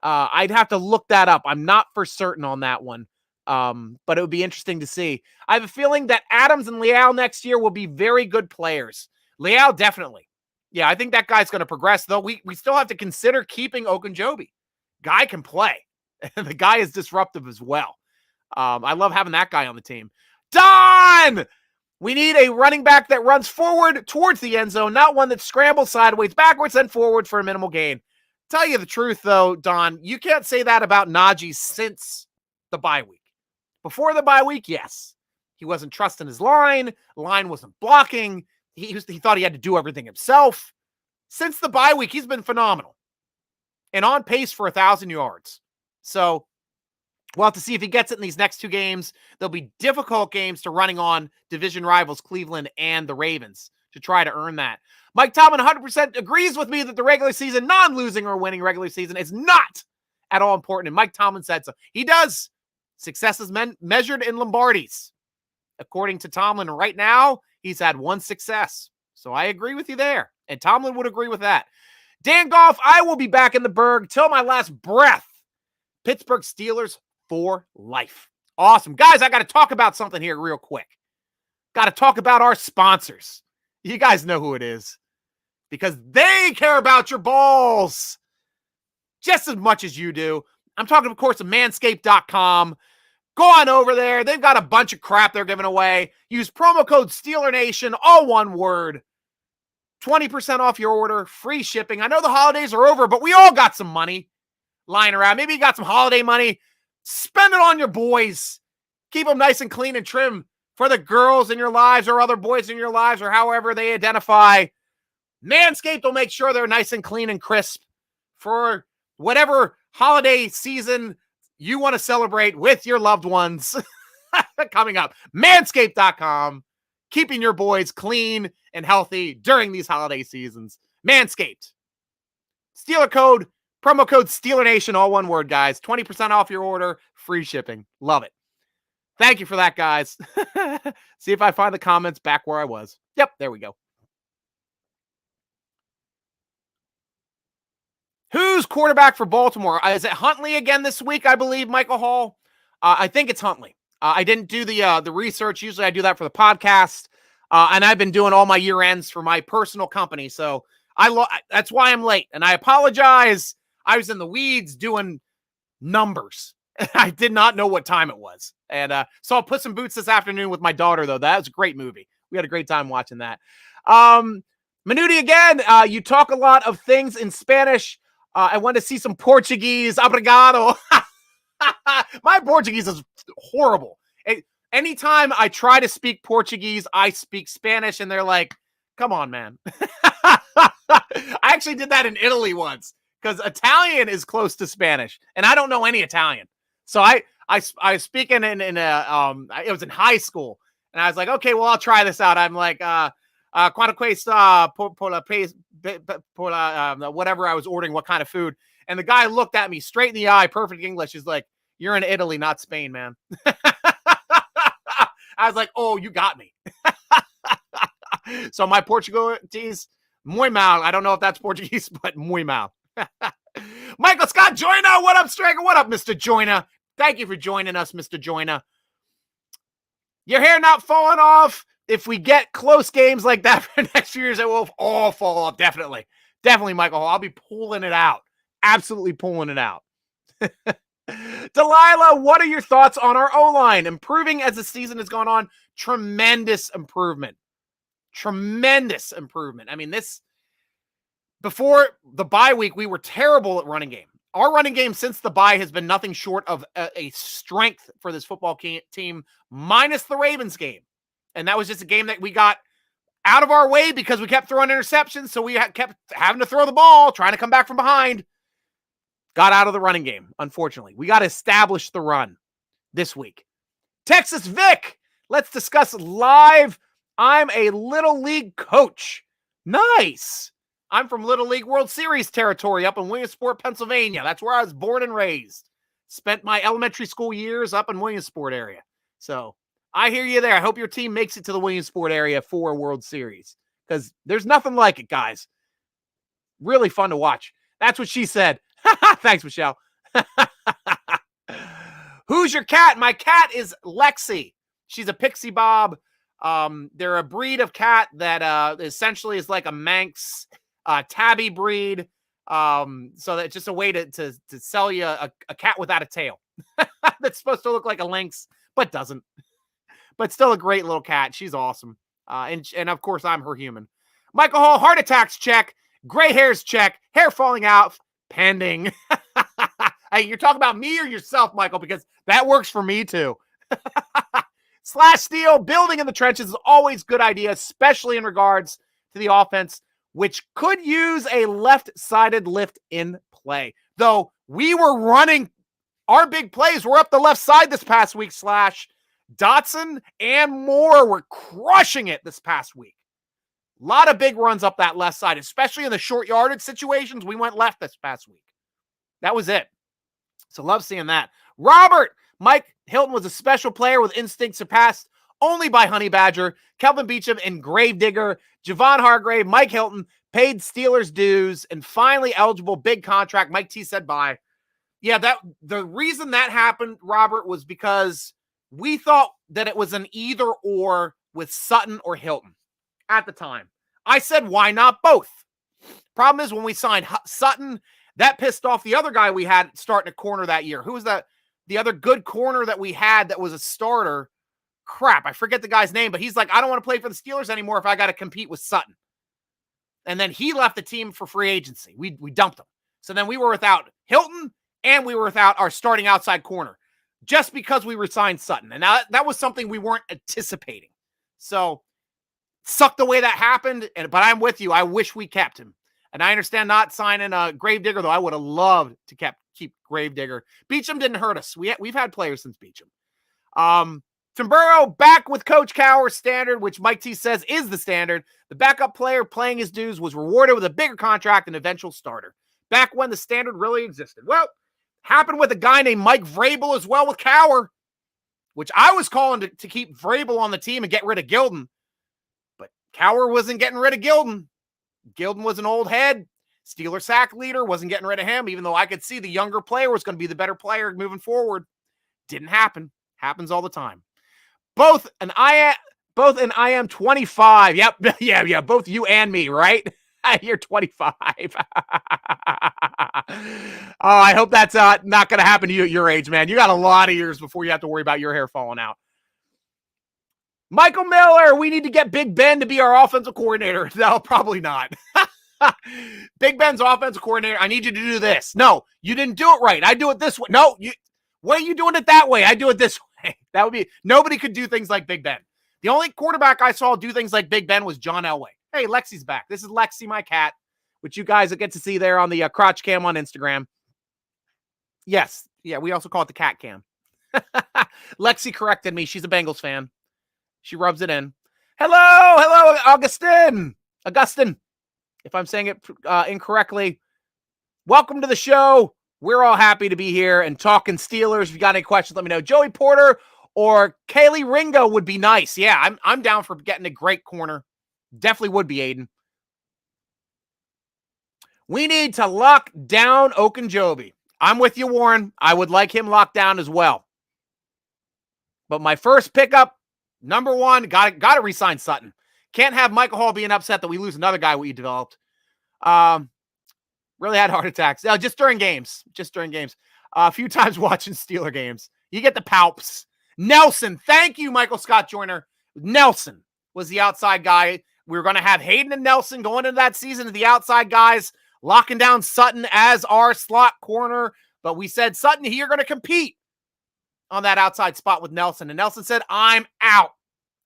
I'd have to look that up. I'm not for certain on that one. But it would be interesting to see. I have a feeling that Adams and Leal next year will be very good players. Leal, definitely. Yeah, I think that guy's going to progress, though. We still have to consider keeping Ogunjobi. Guy can play. And the guy is disruptive as well. I love having that guy on the team. Don! We need a running back that runs forward towards the end zone, not one that scrambles sideways, backwards, and forward for a minimal gain. Tell you the truth, though, Don, you can't say that about Najee since the bye week. Before the bye week, yes. He wasn't trusting his line. The line wasn't blocking. He thought he had to do everything himself. Since the bye week, he's been phenomenal and on pace for 1,000 yards. So we'll have to see if he gets it in these next 2 games. There'll be difficult games to running on division rivals Cleveland and the Ravens to try to earn that. Mike Tomlin 100% agrees with me that the regular season, non-losing or winning regular season, is not at all important. And Mike Tomlin said so. He does. Success is measured in Lombardis. According to Tomlin, right now, he's had 1 success. So I agree with you there. And Tomlin would agree with that. Dan Goff, I will be back in the Berg till my last breath. Pittsburgh Steelers for life. Awesome. Guys, I got to talk about something here real quick. Got to talk about our sponsors. You guys know who it is because they care about your balls just as much as you do. I'm talking, of course, of manscaped.com. Go on over there. They've got a bunch of crap they're giving away. Use promo code SteelerNation, all one word. 20% off your order, free shipping. I know the holidays are over, but we all got some money lying around. Maybe you got some holiday money. Spend it on your boys. Keep them nice and clean and trim for the girls in your lives or other boys in your lives or however they identify. Manscaped will make sure they're nice and clean and crisp for whatever holiday season you want to celebrate with your loved ones coming up. Manscaped.com, keeping your boys clean and healthy during these holiday seasons. Manscaped. Steeler code, promo code SteelerNation, all one word, guys. 20% off your order, free shipping. Love it. Thank you for that, guys. See if I find the comments back where I was. Yep, there we go. Who's quarterback for Baltimore? Is it Huntley again this week, I believe, Michael Hall? I think it's Huntley. I didn't do the research. Usually I do that for the podcast. And I've been doing all my year ends for my personal company. So that's why I'm late. And I apologize. I was in the weeds doing numbers. I did not know what time it was. And so I'll put some boots this afternoon with my daughter, though. That was a great movie. We had a great time watching that. Manuti, again, you talk a lot of things in Spanish. I want to see some Portuguese. Obrigado. My Portuguese is horrible. Anytime I try to speak Portuguese, I speak Spanish, and they're like, come on, man. I actually did that in Italy once because Italian is close to Spanish, and I don't know any Italian. So I was speaking it was in high school, and I was like, okay, well, I'll try this out. I'm like, quanto cuesta por whatever I was ordering, what kind of food. And the guy looked at me straight in the eye, perfect English. He's like, you're in Italy, not Spain, man. I was like, oh, you got me. So my Portuguese, muy mal. I don't know if that's Portuguese, but muy mal. Michael Scott Joyner, what up, Striker? What up, Mr. Joyner? Thank you for joining us, Mr. Joyner. Your hair not falling off. If we get close games like that for next few years, it will all fall off. Definitely. Definitely, Michael. I'll be pulling it out. Absolutely pulling it out. Delilah, what are your thoughts on our O-line? Improving as the season has gone on. Tremendous improvement. Tremendous improvement. I mean, before the bye week, we were terrible at running game. Our running game since the bye has been nothing short of a strength for this football team, minus the Ravens game. And that was just a game that we got out of our way because we kept throwing interceptions. So we kept having to throw the ball, trying to come back from behind. Got out of the running game, unfortunately. We got to establish the run this week. Texas Vic, let's discuss live. I'm a Little League coach. Nice. I'm from Little League World Series territory up in Williamsport, Pennsylvania. That's where I was born and raised. Spent my elementary school years up in Williamsport area. So I hear you there. I hope your team makes it to the Williamsport area for a World Series because there's nothing like it, guys. Really fun to watch. That's what she said. Thanks, Michelle. Who's your cat? My cat is Lexi. She's a Pixie Bob. They're a breed of cat that essentially is like a Manx tabby breed. So that's just a way to sell you a cat without a tail. That's supposed to look like a lynx, but doesn't. But still a great little cat. She's awesome. And of course, I'm her human. Michael Hall, heart attacks check. Gray hairs check. Hair falling out. Pending. Hey, you're talking about me or yourself, Michael, because that works for me too. Slash Steel, building in the trenches is always a good idea, especially in regards to the offense, which could use a left-sided lift in play. Though we were running our big plays were up the left side this past week, Slash. Dotson and Moore were crushing it this past week. A lot of big runs up that left side, especially in the short yardage situations. We went left this past week. That was it. So love seeing that. Robert, Mike Hilton was a special player with instinct surpassed only by Honey Badger, Kelvin Beachum, and Gravedigger. Javon Hargrave, Mike Hilton, paid Steelers dues, and finally eligible, big contract. Mike T said bye. Yeah, the reason that happened, Robert, was because We thought that it was an either or with Sutton or Hilton at the time. I said, why not both? Problem is, when we signed Sutton, that pissed off the other guy we had starting a corner that year. Who was that? The other good corner that we had that was a starter. Crap, I forget the guy's name, but he's like, I don't want to play for the Steelers anymore if I got to compete with Sutton. And then he left the team for free agency. We dumped him. So then we were without Hilton and we were without our starting outside corner just because we resigned Sutton. And that was something we weren't anticipating. So sucked the way that happened, but I'm with you. I wish we kept him. And I understand not signing a Gravedigger, though I would have loved to keep Gravedigger. Beecham didn't hurt us. We've had players since Beecham. Timburo back with Coach Cowher's standard, which Mike T says is the standard. The backup player playing his dues was rewarded with a bigger contract and eventual starter. Back when the standard really existed. Well, happened with a guy named Mike Vrabel as well with Cowher, which I was calling to keep Vrabel on the team and get rid of Gilden. But Cowher wasn't getting rid of Gilden. Gilden was an old head. Steeler sack leader, wasn't getting rid of him, even though I could see the younger player was going to be the better player moving forward. Didn't happen. Happens all the time. Both and I am 25. Yep. Yeah. Both you and me, right? You're 25. I hope that's not going to happen to you at your age, man. You got a lot of years before you have to worry about your hair falling out. Michael Miller, we need to get Big Ben to be our offensive coordinator. No, probably not. Big Ben's offensive coordinator. I need you to do this. No, you didn't do it right. I do it this way. No, why are you doing it that way? I do it this way. That would be, nobody could do things like Big Ben. The only quarterback I saw do things like Big Ben was John Elway. Hey, Lexi's back. This is Lexi, my cat, which you guys get to see there on the crotch cam on Instagram. Yes. Yeah, we also call it the cat cam. Lexi corrected me. She's a Bengals fan. She rubs it in. Hello, Augustine. If I'm saying it incorrectly, welcome to the show. We're all happy to be here and talking Steelers. If you got any questions, let me know. Joey Porter or Kaylee Ringo would be nice. Yeah, I'm down for getting a great corner. Definitely would be, Aiden. We need to lock down Okunjobi. I'm with you, Warren. I would like him locked down as well. But my first pickup, number one, got to re-sign Sutton. Can't have Michael Hall being upset that we lose another guy we developed. Really had heart attacks. Just during games. A few times watching Steeler games. You get the palps. Nelson. Thank you, Michael Scott Joyner. Nelson was the outside guy. We were going to have Hayden and Nelson going into that season, the outside guys, locking down Sutton as our slot corner. But we said, Sutton, you're going to compete on that outside spot with Nelson. And Nelson said, I'm out.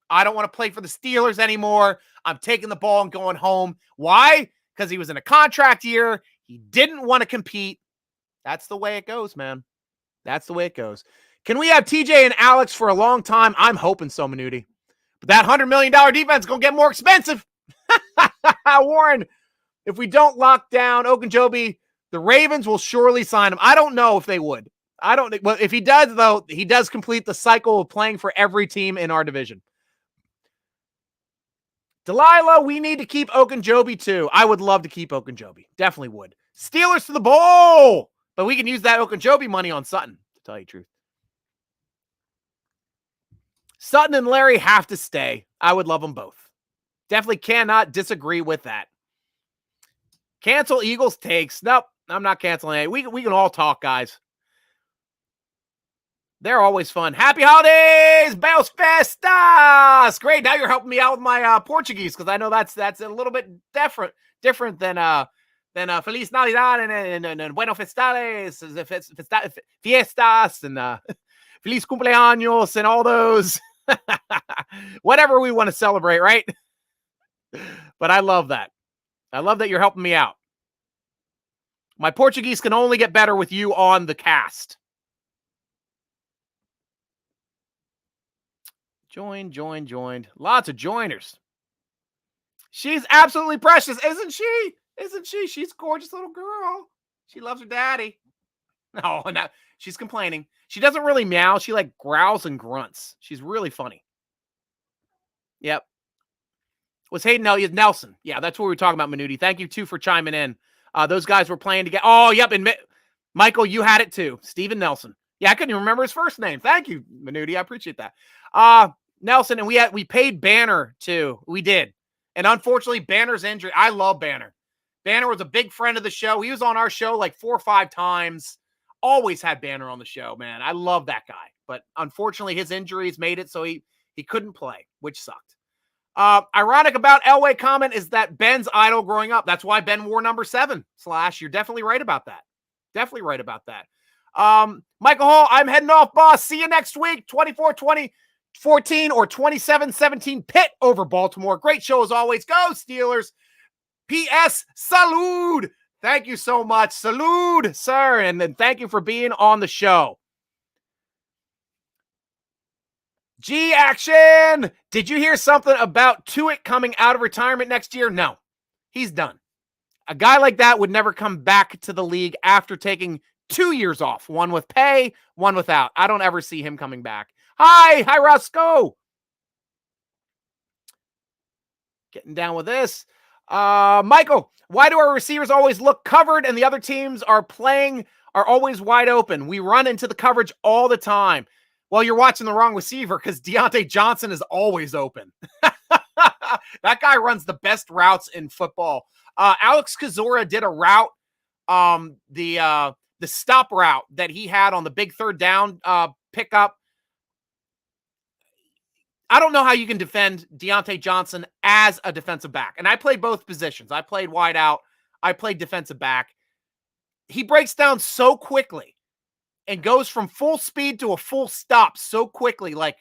I don't want to play for the Steelers anymore. I'm taking the ball and going home. Why? Because he was in a contract year. He didn't want to compete. That's the way it goes, man. That's the way it goes. Can we have TJ and Alex for a long time? I'm hoping so, Minuti. But that $100 million defense is going to get more expensive. Warren, if we don't lock down Okunjobi, the Ravens will surely sign him. I don't know if they would. Well, if he does, though, he does complete the cycle of playing for every team in our division. Delilah, we need to keep Okunjobi too. I would love to keep Okunjobi. Definitely would. Steelers to the bowl. But we can use that Okunjobi money on Sutton, to tell you the truth. Sutton and Larry have to stay. I would love them both. Definitely cannot disagree with that. Cancel Eagles takes. Nope, I'm not canceling it. We can all talk, guys. They're always fun. Happy holidays, Belos Festas. Great. Now you're helping me out with my Portuguese because I know that's a little bit different than Feliz Navidad and Bueno Festales, Fiestas, and Feliz Cumpleaños and all those. Whatever we want to celebrate, right? But I love that. I love that you're helping me out. My Portuguese can only get better with you on the cast. Joined. Lots of joiners. She's absolutely precious, isn't she? She's a gorgeous little girl. She loves her daddy. No, she's complaining. She doesn't really meow. She like growls and grunts. She's really funny. Yep. Was Hayden Elliott Nelson? Yeah, that's what we were talking about, Minuti. Thank you, too, for chiming in. Those guys were playing together. Oh, yep. And Michael, you had it, too. Steven Nelson. Yeah, I couldn't even remember his first name. Thank you, Minuti. I appreciate that. Nelson, and we paid Banner too. We did. And unfortunately, Banner's injury. I love Banner. Banner was a big friend of the show. He was on our show like 4 or 5 times. Always had Banner on the show, man. I love that guy. But unfortunately, his injuries made it so he couldn't play, which sucked. Ironic about Elway comment is that Ben's idol growing up. That's why Ben wore number 7. / You're definitely right about that. Definitely right about that. Michael Hall, I'm heading off, boss. See you next week. 24-20. 14 or 27-17 Pitt over Baltimore. Great show as always. Go Steelers. P.S. Salud. Thank you so much. Salud, sir. And then thank you for being on the show. G Action. Did you hear something about Tuitt coming out of retirement next year? No, he's done. A guy like that would never come back to the league after taking 2 years off, one with pay, one without. I don't ever see him coming back. Hi, Roscoe. Getting down with this. Michael, why do our receivers always look covered and the other teams are always wide open? We run into the coverage all the time. Well, you're watching the wrong receiver because Deontay Johnson is always open. That guy runs the best routes in football. Alex Kozora did a route, the stop route that he had on the big third down pickup. I don't know how you can defend Deontay Johnson as a defensive back. And I played both positions. I played wide out. I played defensive back. He breaks down so quickly and goes from full speed to a full stop so quickly. Like,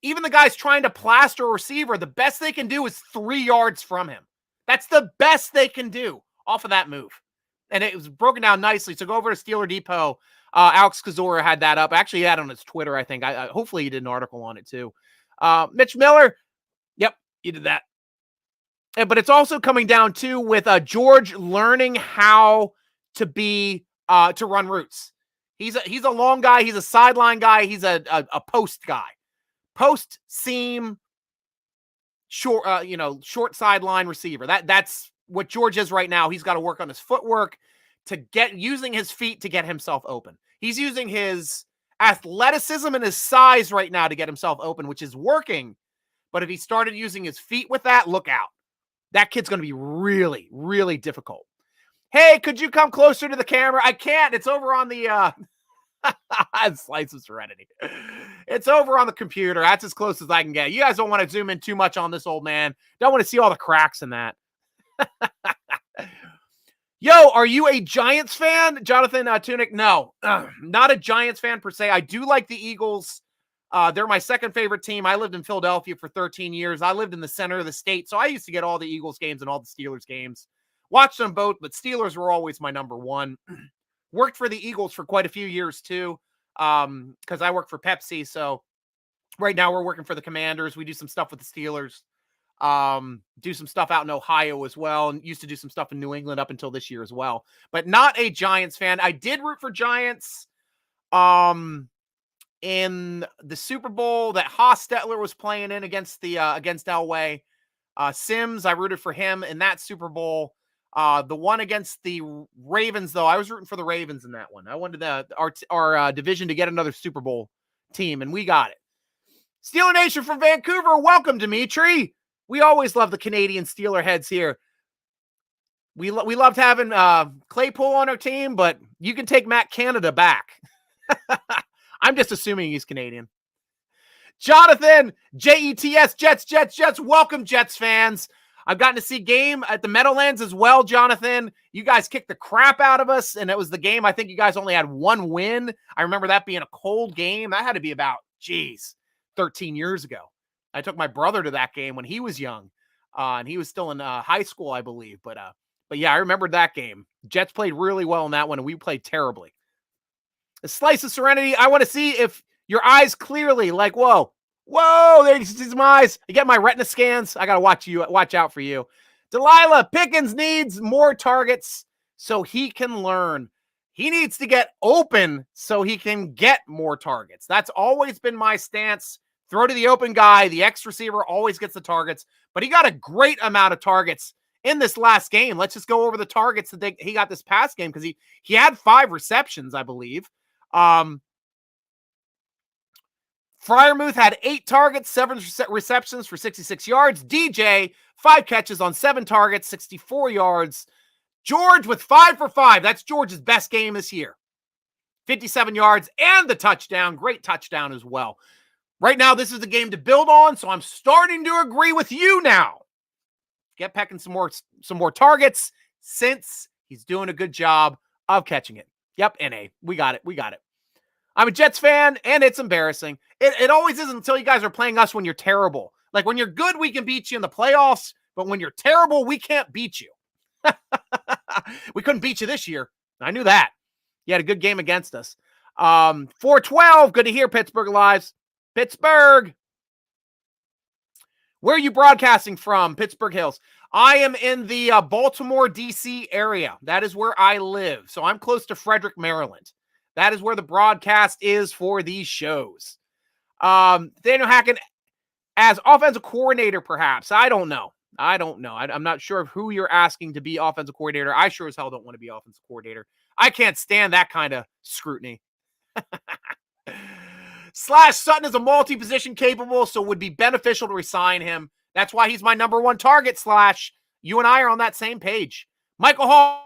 even the guys trying to plaster a receiver, the best they can do is 3 yards from him. That's the best they can do off of that move. And it was broken down nicely. So go over to Steeler Depot. Alex Kozora had that up. Actually, he had it on his Twitter, I think. Hopefully he did an article on it too. Mitch Miller. Yep, he did that. But it's also coming down too with George learning how to be to run routes. He's a long guy. He's a sideline guy. He's a post guy. Post seam, short sideline receiver. That's what George is right now. He's got to work on his footwork to using his feet to get himself open. He's using his athleticism and his size right now to get himself open, which is working. But if he started using his feet with that, look out. That kid's going to be really, really difficult. Hey, could you come closer to the camera? I can't. It's over on the Slice of Serenity. It's over on the computer. That's as close as I can get. You guys don't want to zoom in too much on this old man. Don't want to see all the cracks in that. Yo, are you a Giants fan? Jonathan Tunick? No, not a Giants fan per se. I do like the Eagles. They're my second favorite team. I lived in Philadelphia for 13 years. I lived in the center of the state, so I used to get all the Eagles games and all the Steelers games. Watched them both, but Steelers were always my number one. Worked for the Eagles for quite a few years too, because I work for Pepsi. So right now we're working for the Commanders. We do some stuff with the Steelers. Do some stuff out in Ohio as well, and used to do some stuff in New England up until this year as well, but not a Giants fan. I did root for Giants in the Super Bowl that Hostetler was playing in against Elway. Sims, I rooted for him in that Super Bowl. The one against the Ravens, though, I was rooting for the Ravens in that one. I wanted our division to get another Super Bowl team, and we got it. Steeler Nation from Vancouver, welcome, Dimitri. We always love the Canadian Steeler heads here. We loved having Claypool on our team, but you can take Matt Canada back. I'm just assuming he's Canadian. Jonathan, Jets, Jets. Welcome, Jets fans. I've gotten to see game at the Meadowlands as well, Jonathan. You guys kicked the crap out of us, and it was the game. I think you guys only had one win. I remember that being a cold game. That had to be about, 13 years ago. I took my brother to that game when he was young, and he was still in high school, I believe. But yeah, I remembered that game. Jets played really well in that one, and we played terribly. A Slice of Serenity. I want to see if your eyes clearly, like, whoa, there you see my eyes. I get my retina scans. I got to watch out for you. Delilah, Pickens needs more targets so he can learn. He needs to get open so he can get more targets. That's always been my stance. Throw to the open guy. The X receiver always gets the targets, but he got a great amount of targets in this last game. Let's just go over the targets that he got this past game, because he had 5 receptions, I believe. Freiermuth had 8 targets, 7 receptions for 66 yards. DJ, 5 catches on 7 targets, 64 yards. George with 5 for 5. That's George's best game this year. 57 yards and the touchdown. Great touchdown as well. Right now, this is the game to build on, so I'm starting to agree with you now. Get Peckin some more targets, since he's doing a good job of catching it. Yep, NA. We got it. I'm a Jets fan, and it's embarrassing. It always is until you guys are playing us when you're terrible. Like, when you're good, we can beat you in the playoffs, but when you're terrible, we can't beat you. We couldn't beat you this year. I knew that. You had a good game against us. 412, good to hear, Pittsburgh Lives. Pittsburgh. Where are you broadcasting from? Pittsburgh Hills. I am in the Baltimore, D.C. area. That is where I live. So I'm close to Frederick, Maryland. That is where the broadcast is for these shows. Daniel Hackett as offensive coordinator, perhaps. I don't know. I'm not sure of who you're asking to be offensive coordinator. I sure as hell don't want to be offensive coordinator. I can't stand that kind of scrutiny. Slash Sutton is a multi-position capable, so would be beneficial to resign him. That's why he's my number 1 target, Slash. You and I are on that same page. Michael Hall.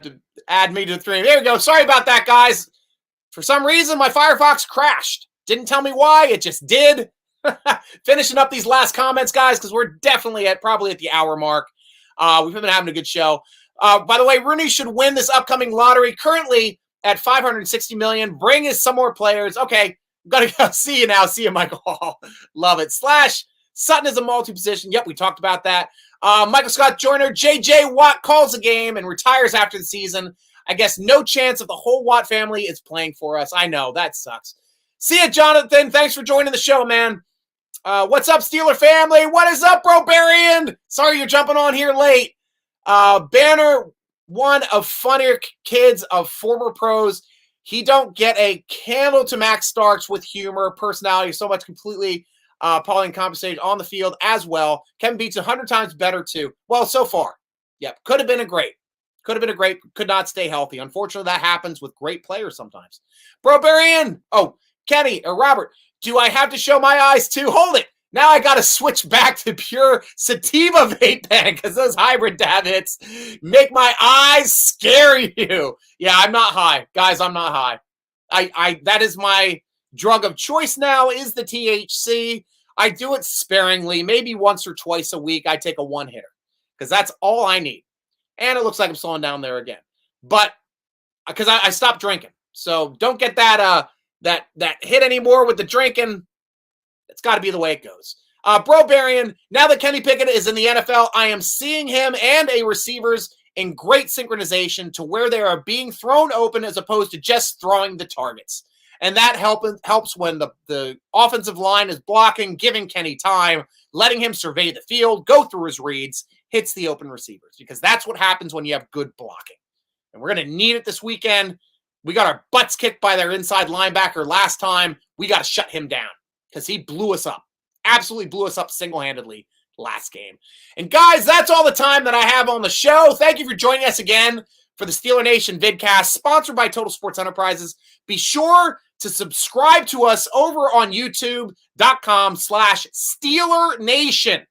To add me to the 3. There we go. Sorry about that, guys. For some reason, my Firefox crashed. Didn't tell me why. It just did. Finishing up these last comments, guys, because we're definitely probably at the hour mark. We've been having a good show. By the way, Rooney should win this upcoming lottery. Currently at $560 million. Bring us some more players. Okay, gotta go. See you now. See you, Michael Hall. Love it. Slash Sutton is a multi-position. Yep, we talked about that. Michael Scott Joyner, J.J. Watt calls the game and retires after the season. I guess no chance of the whole Watt family is playing for us. I know, that sucks. See ya, Jonathan. Thanks for joining the show, man. What's up, Steeler family? What is up, bro, Barian? Sorry you're jumping on here late. Banner, one of funnier kids of former pros. He don't get a candle to Max Starks with humor, personality, so much completely Pauline compensated on the field as well. Kevin Beats 100 times better too. Well, so far. Yep. Could have been a great. Could not stay healthy. Unfortunately, that happens with great players sometimes. Bro, Barian. Oh, Kenny or Robert. Do I have to show my eyes too? Hold it. Now I got to switch back to pure sativa vape pen because those hybrid dab hits make my eyes scare you. Yeah, I'm not high. Guys, I'm not high. I that is my drug of choice now is the THC. I do it sparingly, maybe once or twice a week. I take a 1-hitter because that's all I need. And it looks like I'm slowing down there again. But because I stopped drinking. So don't get that that hit anymore with the drinking. It's got to be the way it goes. Bro Barian, now that Kenny Pickett is in the NFL, I am seeing him and a receivers in great synchronization to where they are being thrown open as opposed to just throwing the targets. And that helps when the offensive line is blocking, giving Kenny time, letting him survey the field, go through his reads, hits the open receivers. Because that's what happens when you have good blocking. And we're going to need it this weekend. We got our butts kicked by their inside linebacker last time. We got to shut him down because he blew us up. Absolutely blew us up single-handedly last game. And guys, that's all the time that I have on the show. Thank you for joining us again for the Steeler Nation vidcast, sponsored by Total Sports Enterprises. Be sure to subscribe to us over on youtube.com/Steeler Nation.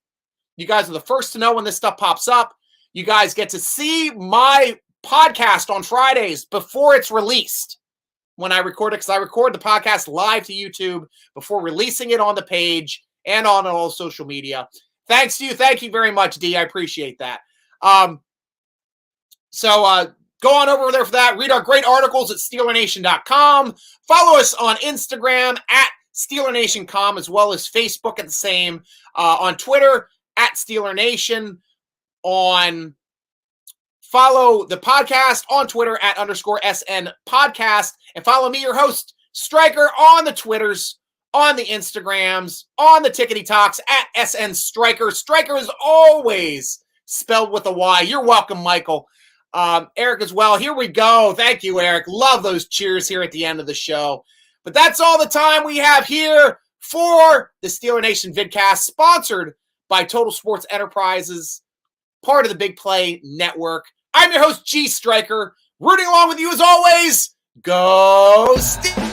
You guys are the first to know when this stuff pops up. You guys get to see my podcast on Fridays before it's released when I record it, because I record the podcast live to YouTube before releasing it on the page and on all social media. Thanks to you. Thank you very much, D. I appreciate that. So go on over there for that. Read our great articles at SteelerNation.com. Follow us on Instagram at SteelerNation.com, as well as Facebook at the same. On Twitter at SteelerNation. On Follow the podcast on Twitter at _SN podcast. And follow me, your host, Stryker, on the Twitters, on the Instagrams, on the Tickety Talks at SN Stryker. Stryker is always spelled with a Y. You're welcome, Michael. Eric as well. Here we go. Thank you, Eric. Love those cheers here at the end of the show. But that's all the time we have here for the Steeler Nation Vidcast, sponsored by Total Sports Enterprises, part of the Big Play Network. I'm your host, G.Stryker, rooting along with you as always. Go Steelers!